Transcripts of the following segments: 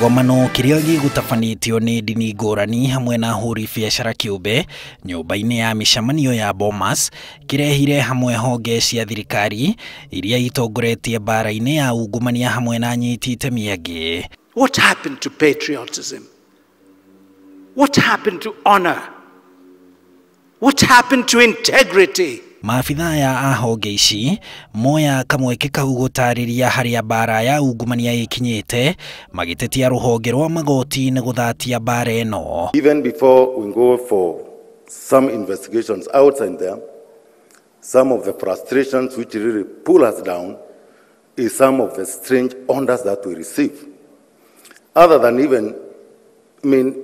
Kigomano kiria gigutafanitio ni ndini ngurani hamwe na huri biacara kiumbe nyumba-ini ya mishamanio ya Bomas kirehire hamwe honge cia thirikari iria itongoretie bara-ini ya ungumania hamwe na nyiti itemi angi. What happened to patriotism? What happened to honor? What happened to integrity? Maafitha ya honge ici moya kamweke kau gutariria haria bara ya ungumania ikinyite magitetia ruhonge rwa magoti ni guthatia bara eno. Even before we go for some investigations outside there, some of the frustrations which really pull us down is some of the strange orders that we receive. Other than even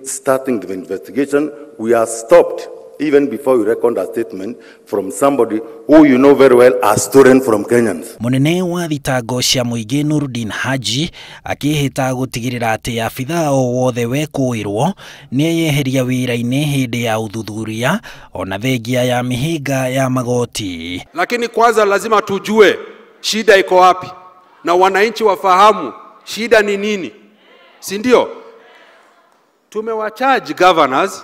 starting the investigation, we are stopped even before we record a statement from somebody who you know very well are stolen from Kenyans. Munene wa thitango cia muingi Nurdin Haji akihita gutigirira ati afitha o wothe wekuirwo ni yeheria wira-ini hindi ya uthuthuria ona thengia ya mihinga ya magoti. Lakini kwanza lazima tujue shida iko wapi na wananchi wafahamu shida ni nini, si ndio? Tumewacharge governors,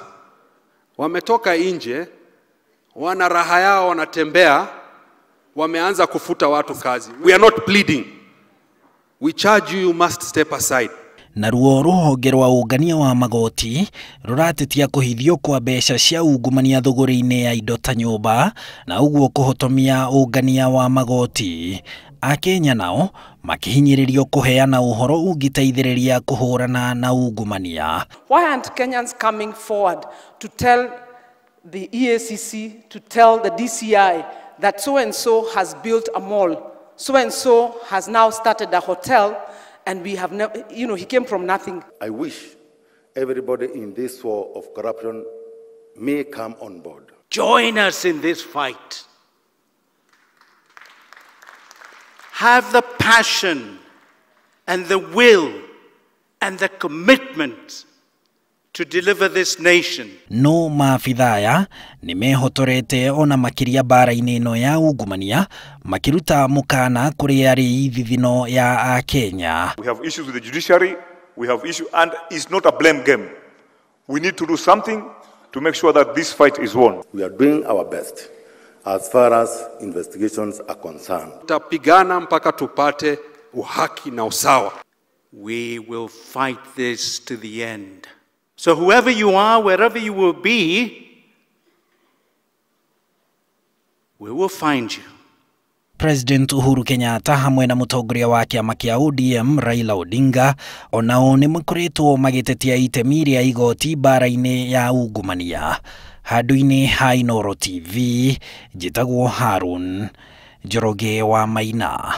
wametoka nje, wana raha yao, wanatembea, wameanza kufuta watu kazi. We are not pleading. We charge you must step aside. Na ruo ruhonge rwa ungania wa magoti ruratetia kuhithio kwa mbeca cia ungumania thogori-ini ya indo ta nyumba na uguo kuhotomia ungania wa magoti. Akenya nao makihinyiririo kuheana uhoro ungiteithiriria kuhurana na ungumania. Why aren't Kenyans coming forward to tell the EACC, to tell the DCI that so and so has built a mall, so and so has now started a hotel, and we have never, he came from nothing. I wish everybody in this war of corruption may come on board. Join us in this fight. Have the passion and the will and the commitment to deliver this nation. No maafithaya ni mehotorete ona makiria bara-ini ino ya ungumania makiruta mukana kuri ari ithithino ya Kenya. We have issues with the judiciary, we have issues, and it's not a blame game. We need to do something to make sure that this fight is won. We are doing our best as far as investigations are concerned. Tutapigana mpaka tupate uhaki na usawa. We will fight this to the end. So whoever you are, wherever you will be, we will find you. President Uhuru Kenyatta hamwe na mutongoria wa kiama kia ODM Raila Odinga onao ni makoretwo magitetia itemi ria igoti bara-ini ya ungumania. Handu-ini ha Inooro TV, njitagwo Harun Njoroge wa Maina.